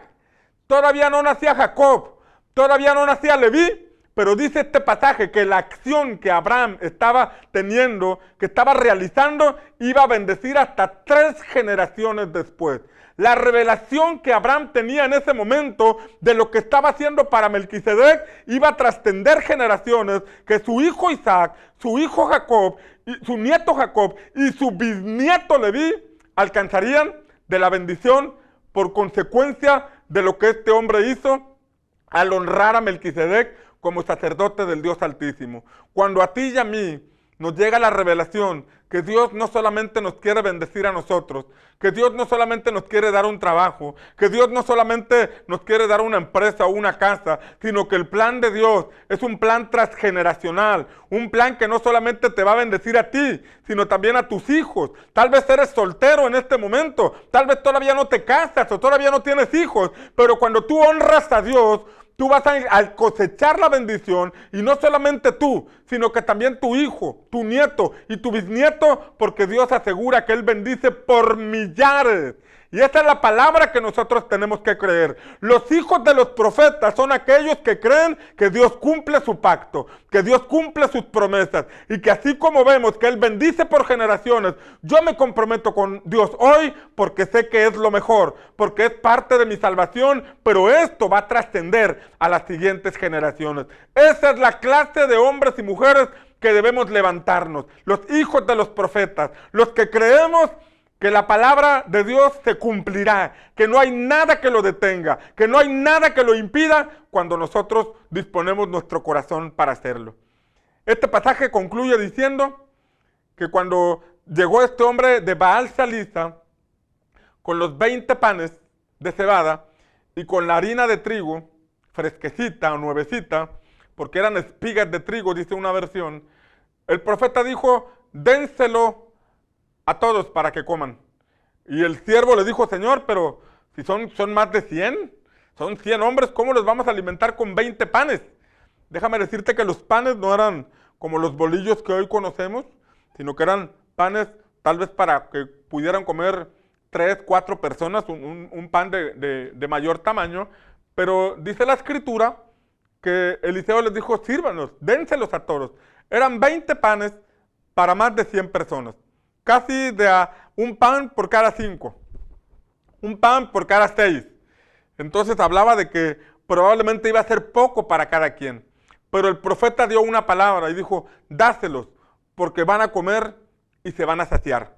Todavía no nacía Jacob. Todavía no nacía Leví. Pero dice este pasaje que la acción que Abraham estaba teniendo, que estaba realizando, iba a bendecir hasta 3 generaciones después. La revelación que Abraham tenía en ese momento de lo que estaba haciendo para Melquisedec iba a trascender generaciones, que su hijo Isaac, su hijo Jacob, y su nieto Jacob y su bisnieto Leví alcanzarían de la bendición por consecuencia de lo que este hombre hizo al honrar a Melquisedec como sacerdote del Dios Altísimo. Cuando a ti y a mí nos llega la revelación que Dios no solamente nos quiere bendecir a nosotros, que Dios no solamente nos quiere dar un trabajo, que Dios no solamente nos quiere dar una empresa o una casa, sino que el plan de Dios es un plan transgeneracional, un plan que no solamente te va a bendecir a ti, sino también a tus hijos. Tal vez eres soltero en este momento, tal vez todavía no te casas o todavía no tienes hijos, pero cuando tú honras a Dios, tú vas a cosechar la bendición, y no solamente tú, sino que también tu hijo, tu nieto y tu bisnieto, porque Dios asegura que Él bendice por millares. Y esa es la palabra que nosotros tenemos que creer. Los hijos de los profetas son aquellos que creen que Dios cumple su pacto, que Dios cumple sus promesas, y que así como vemos que Él bendice por generaciones, yo me comprometo con Dios hoy porque sé que es lo mejor, porque es parte de mi salvación, pero esto va a trascender a las siguientes generaciones. Esa es la clase de hombres y mujeres que debemos levantarnos, los hijos de los profetas, los que creemos que la palabra de Dios se cumplirá, que no hay nada que lo detenga, que no hay nada que lo impida cuando nosotros disponemos nuestro corazón para hacerlo. Este pasaje concluye diciendo que cuando llegó este hombre de Baal Salisa con los 20 panes de cebada y con la harina de trigo, fresquecita o nuevecita, porque eran espigas de trigo, dice una versión, el profeta dijo, dénselo a todos para que coman. Y el siervo le dijo, Señor, pero si son más de 100, son 100 hombres, ¿cómo los vamos a alimentar con 20 panes? Déjame decirte que los panes no eran como los bolillos que hoy conocemos, sino que eran panes tal vez para que pudieran comer 3, 4 personas, un pan de mayor tamaño, pero dice la escritura que Eliseo les dijo, sírvanos, dénselos a todos. Eran 20 panes para más de 100 personas. Casi de un pan por cada 5, un pan por cada 6. Entonces hablaba de que probablemente iba a ser poco para cada quien. Pero el profeta dio una palabra y dijo, dáselos, porque van a comer y se van a saciar.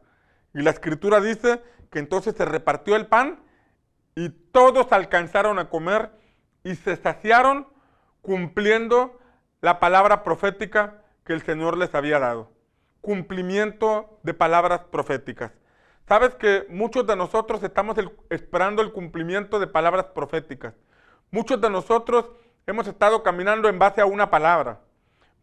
Y la escritura dice que entonces se repartió el pan y todos alcanzaron a comer y se saciaron cumpliendo la palabra profética que el Señor les había dado. Cumplimiento de palabras proféticas. Sabes que muchos de nosotros estamos esperando el cumplimiento de palabras proféticas. Muchos de nosotros hemos estado caminando en base a una palabra.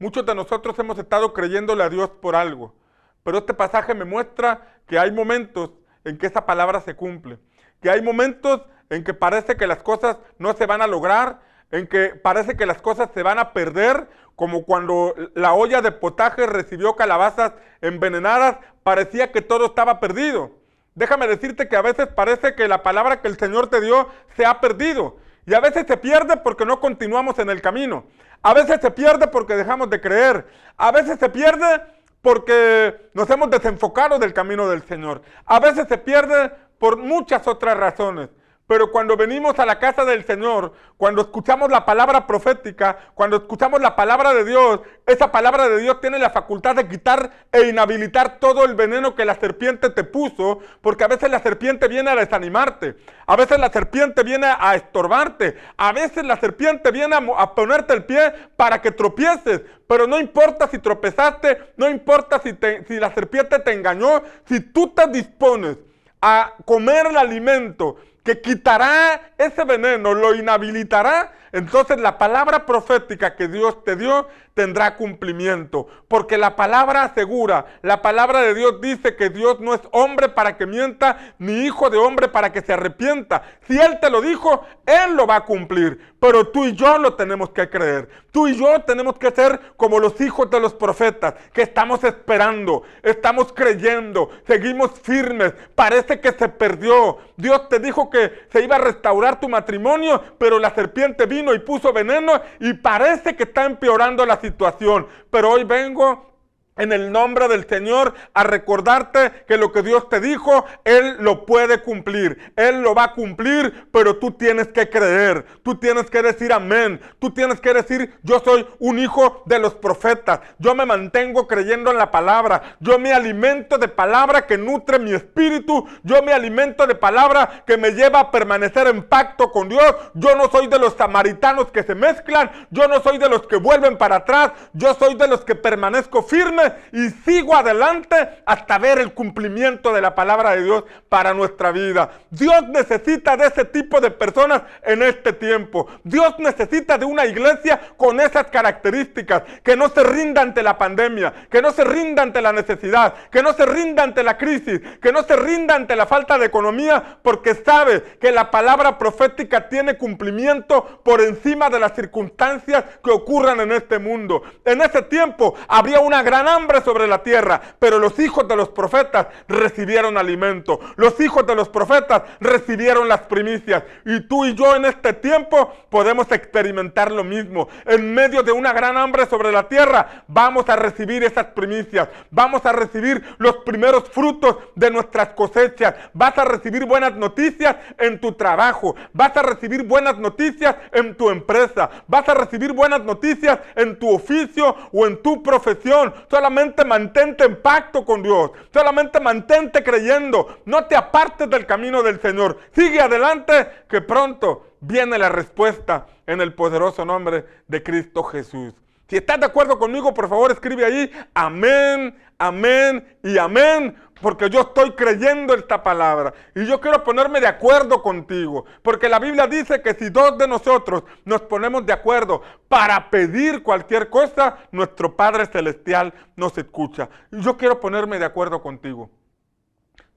Muchos de nosotros hemos estado creyéndole a Dios por algo. Pero este pasaje me muestra que hay momentos en que esa palabra se cumple. Que hay momentos en que parece que las cosas no se van a lograr, en que parece que las cosas se van a perder, como cuando la olla de potaje recibió calabazas envenenadas, parecía que todo estaba perdido. Déjame decirte que a veces parece que la palabra que el Señor te dio se ha perdido. Y a veces se pierde porque no continuamos en el camino. A veces se pierde porque dejamos de creer. A veces se pierde porque nos hemos desenfocado del camino del Señor. A veces se pierde por muchas otras razones. Pero cuando venimos a la casa del Señor, cuando escuchamos la palabra profética, cuando escuchamos la palabra de Dios, esa palabra de Dios tiene la facultad de quitar e inhabilitar todo el veneno que la serpiente te puso, porque a veces la serpiente viene a desanimarte, a veces la serpiente viene a estorbarte, a veces la serpiente viene a ponerte el pie para que tropieces, pero no importa si tropezaste, no importa si la serpiente te engañó, si tú te dispones a comer el alimento que quitará ese veneno, lo inhabilitará, entonces la palabra profética que Dios te dio tendrá cumplimiento, porque la palabra asegura, la palabra de Dios dice que Dios no es hombre para que mienta, ni hijo de hombre para que se arrepienta. Si Él te lo dijo, Él lo va a cumplir, pero tú y yo lo tenemos que creer. Tú y yo tenemos que ser como los hijos de los profetas, que estamos esperando, estamos creyendo, seguimos firmes, parece que se perdió. Dios te dijo que se iba a restaurar tu matrimonio, pero la serpiente vino y puso veneno y parece que está empeorando la situación. Pero hoy vengo en el nombre del Señor a recordarte que lo que Dios te dijo, Él lo puede cumplir. Él lo va a cumplir, pero tú tienes que creer. Tú tienes que decir amén. Tú tienes que decir, yo soy un hijo de los profetas. Yo me mantengo creyendo en la palabra. Yo me alimento de palabra que nutre mi espíritu. Yo me alimento de palabra que me lleva a permanecer en pacto con Dios. Yo no soy de los samaritanos que se mezclan. Yo no soy de los que vuelven para atrás. Yo soy de los que permanezco firme firme y sigo adelante hasta ver el cumplimiento de la palabra de Dios para nuestra vida. Dios necesita de ese tipo de personas en este tiempo. Dios necesita de una iglesia con esas características, que no se rinda ante la pandemia, que no se rinda ante la necesidad, que no se rinda ante la crisis, que no se rinda ante la falta de economía, porque sabe que la palabra profética tiene cumplimiento por encima de las circunstancias que ocurran en este mundo. En ese tiempo habría una gran hambre sobre la tierra, pero los hijos de los profetas recibieron alimento. Los hijos de los profetas recibieron las primicias. Y tú y yo en este tiempo podemos experimentar lo mismo. En medio de una gran hambre sobre la tierra, vamos a recibir esas primicias. Vamos a recibir los primeros frutos de nuestras cosechas. Vas a recibir buenas noticias en tu trabajo. Vas a recibir buenas noticias en tu empresa. Vas a recibir buenas noticias en tu oficio o en tu profesión. Solamente mantente en pacto con Dios. Solamente mantente creyendo. No te apartes del camino del Señor. Sigue adelante, que pronto viene la respuesta en el poderoso nombre de Cristo Jesús. Si estás de acuerdo conmigo, por favor escribe ahí amén, amén y amén, porque yo estoy creyendo esta palabra y yo quiero ponerme de acuerdo contigo, porque la Biblia dice que si dos de nosotros nos ponemos de acuerdo para pedir cualquier cosa, nuestro Padre Celestial nos escucha. Y yo quiero ponerme de acuerdo contigo.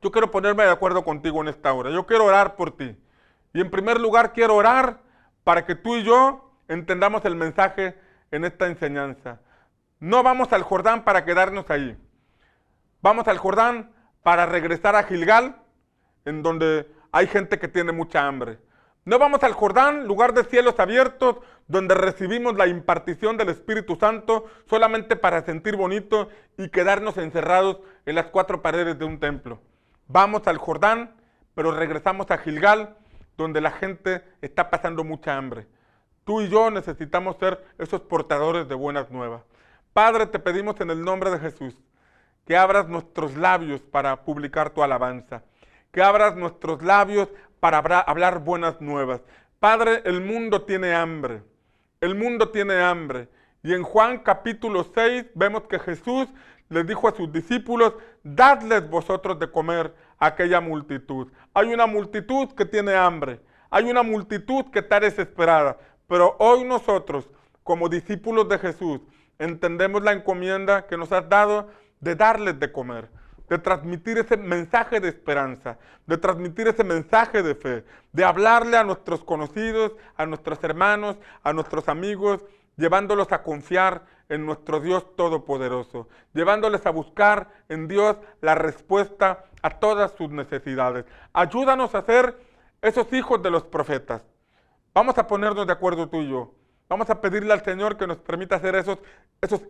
Yo quiero ponerme de acuerdo contigo en esta hora. Yo quiero orar por ti. Y en primer lugar quiero orar para que tú y yo entendamos el mensaje en esta enseñanza. No vamos al Jordán para quedarnos ahí. Vamos al Jordán para regresar a Gilgal, en donde hay gente que tiene mucha hambre. No vamos al Jordán, lugar de cielos abiertos, donde recibimos la impartición del Espíritu Santo solamente para sentir bonito y quedarnos encerrados en las cuatro paredes de un templo. Vamos al Jordán, pero regresamos a Gilgal, donde la gente está pasando mucha hambre. Tú y yo necesitamos ser esos portadores de buenas nuevas. Padre, te pedimos en el nombre de Jesús que abras nuestros labios para publicar tu alabanza, que abras nuestros labios para hablar buenas nuevas. Padre, el mundo tiene hambre, el mundo tiene hambre. Y en Juan capítulo 6 vemos que Jesús les dijo a sus discípulos, dadles vosotros de comer a aquella multitud. Hay una multitud que tiene hambre, hay una multitud que está desesperada, pero hoy nosotros, como discípulos de Jesús, entendemos la encomienda que nos has dado de darles de comer, de transmitir ese mensaje de esperanza, de transmitir ese mensaje de fe, de hablarle a nuestros conocidos, a nuestros hermanos, a nuestros amigos, llevándolos a confiar en nuestro Dios Todopoderoso, llevándoles a buscar en Dios la respuesta a todas sus necesidades. Ayúdanos a ser esos hijos de los profetas. Vamos a ponernos de acuerdo tú y yo. Vamos a pedirle al Señor que nos permita ser esos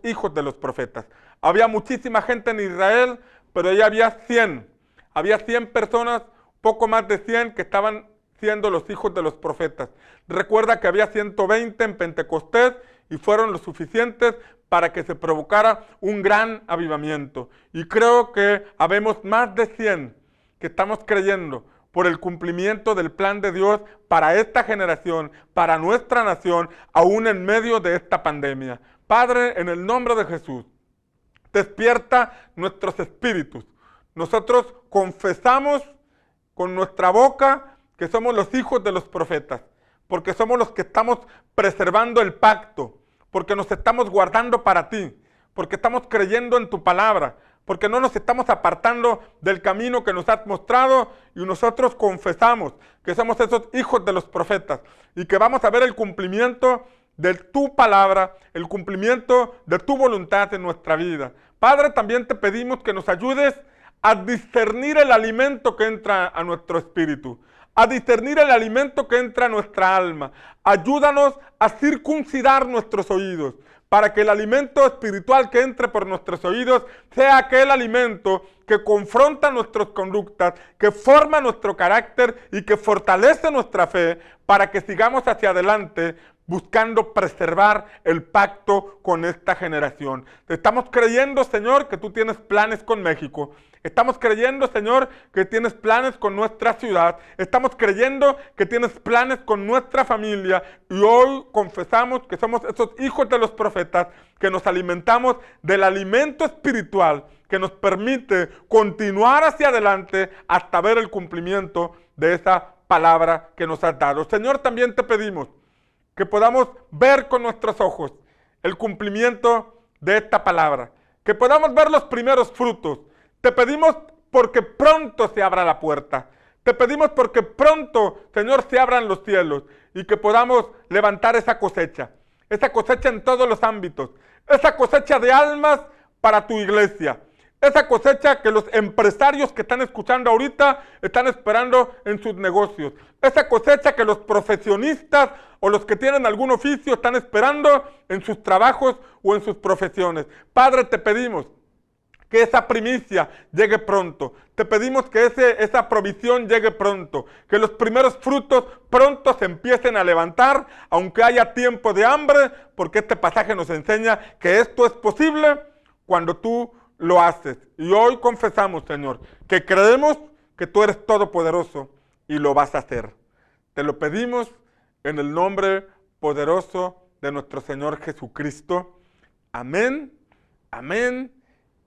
hijos de los profetas. Había muchísima gente en Israel, pero ahí había 100. Había 100 personas, poco más de 100, que estaban siendo los hijos de los profetas. Recuerda que había 120 en Pentecostés y fueron los suficientes para que se provocara un gran avivamiento. Y creo que habemos más de 100 que estamos creyendo por el cumplimiento del plan de Dios para esta generación, para nuestra nación, aún en medio de esta pandemia. Padre, en el nombre de Jesús, despierta nuestros espíritus. Nosotros confesamos con nuestra boca que somos los hijos de los profetas, porque somos los que estamos preservando el pacto, porque nos estamos guardando para ti, porque estamos creyendo en tu palabra, porque no nos estamos apartando del camino que nos has mostrado y nosotros confesamos que somos esos hijos de los profetas y que vamos a ver el cumplimiento de tu palabra, el cumplimiento de tu voluntad en nuestra vida. Padre, también te pedimos que nos ayudes a discernir el alimento que entra a nuestro espíritu, a discernir el alimento que entra a nuestra alma. Ayúdanos a circuncidar nuestros oídos, para que el alimento espiritual que entre por nuestros oídos sea aquel alimento que confronta nuestras conductas, que forma nuestro carácter y que fortalece nuestra fe para que sigamos hacia adelante buscando preservar el pacto con esta generación. Te estamos creyendo, Señor, que tú tienes planes con México. Estamos creyendo, Señor, que tienes planes con nuestra ciudad. Estamos creyendo que tienes planes con nuestra familia. Y hoy confesamos que somos esos hijos de los profetas, que nos alimentamos del alimento espiritual que nos permite continuar hacia adelante hasta ver el cumplimiento de esa palabra que nos has dado. Señor, también te pedimos que podamos ver con nuestros ojos el cumplimiento de esta palabra, que podamos ver los primeros frutos. Te pedimos porque pronto se abra la puerta. Te pedimos porque pronto, Señor, se abran los cielos y que podamos levantar esa cosecha en todos los ámbitos, esa cosecha de almas para tu iglesia, esa cosecha que los empresarios que están escuchando ahorita están esperando en sus negocios, esa cosecha que los profesionistas o los que tienen algún oficio están esperando en sus trabajos o en sus profesiones. Padre, te pedimos que esa primicia llegue pronto. Te pedimos que esa provisión llegue pronto. Que los primeros frutos pronto se empiecen a levantar, aunque haya tiempo de hambre, porque este pasaje nos enseña que esto es posible cuando tú lo haces. Y hoy confesamos, Señor, que creemos que tú eres todopoderoso y lo vas a hacer. Te lo pedimos en el nombre poderoso de nuestro Señor Jesucristo. Amén, amén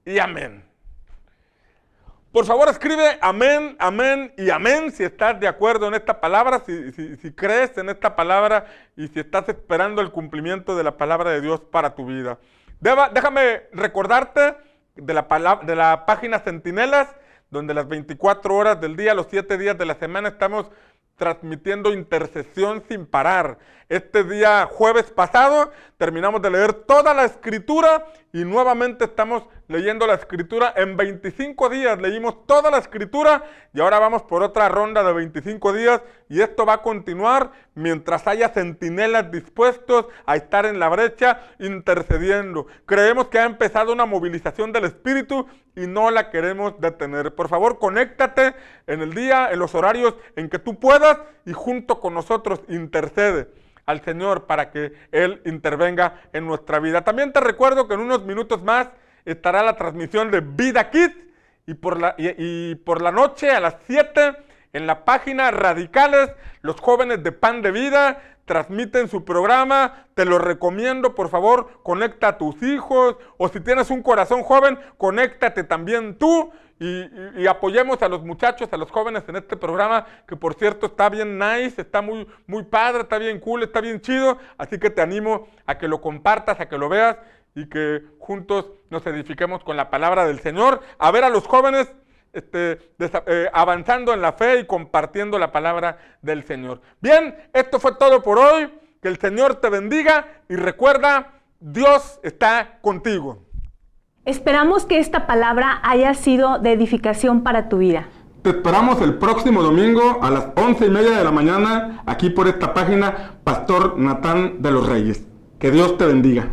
y amén. Por favor, escribe amén, amén y amén si estás de acuerdo en esta palabra, si crees en esta palabra y si estás esperando el cumplimiento de la palabra de Dios para tu vida. Déjame recordarte de la página Centinelas, donde las 24 horas del día, los 7 días de la semana estamos transmitiendo intercesión sin parar. Este día jueves pasado terminamos de leer toda la escritura y nuevamente estamos leyendo la escritura. En 25 días leímos toda la escritura y ahora vamos por otra ronda de 25 días y esto va a continuar mientras haya centinelas dispuestos a estar en la brecha intercediendo. Creemos que ha empezado una movilización del Espíritu y no la queremos detener. Por favor, conéctate en el día, en los horarios en que tú puedas y junto con nosotros intercede al Señor para que Él intervenga en nuestra vida. También te recuerdo que en unos minutos más estará la transmisión de Vida Kids y por la noche a las 7 en la página Radicales, los jóvenes de Pan de Vida transmiten su programa. Te lo recomiendo, por favor, conecta a tus hijos o si tienes un corazón joven, conéctate también tú y apoyemos a los muchachos, a los jóvenes en este programa, que por cierto está bien nice, está muy, muy padre, está bien cool, está bien chido, así que te animo a que lo compartas, a que lo veas y que juntos nos edifiquemos con la palabra del Señor, a ver a los jóvenes avanzando en la fe y compartiendo la palabra del Señor. Bien, esto fue todo por hoy, que el Señor te bendiga y recuerda, Dios está contigo. Esperamos que esta palabra haya sido de edificación para tu vida. Te esperamos el próximo domingo a las 11:30 de la mañana aquí por esta página, Pastor Natán de los Reyes. Que Dios te bendiga.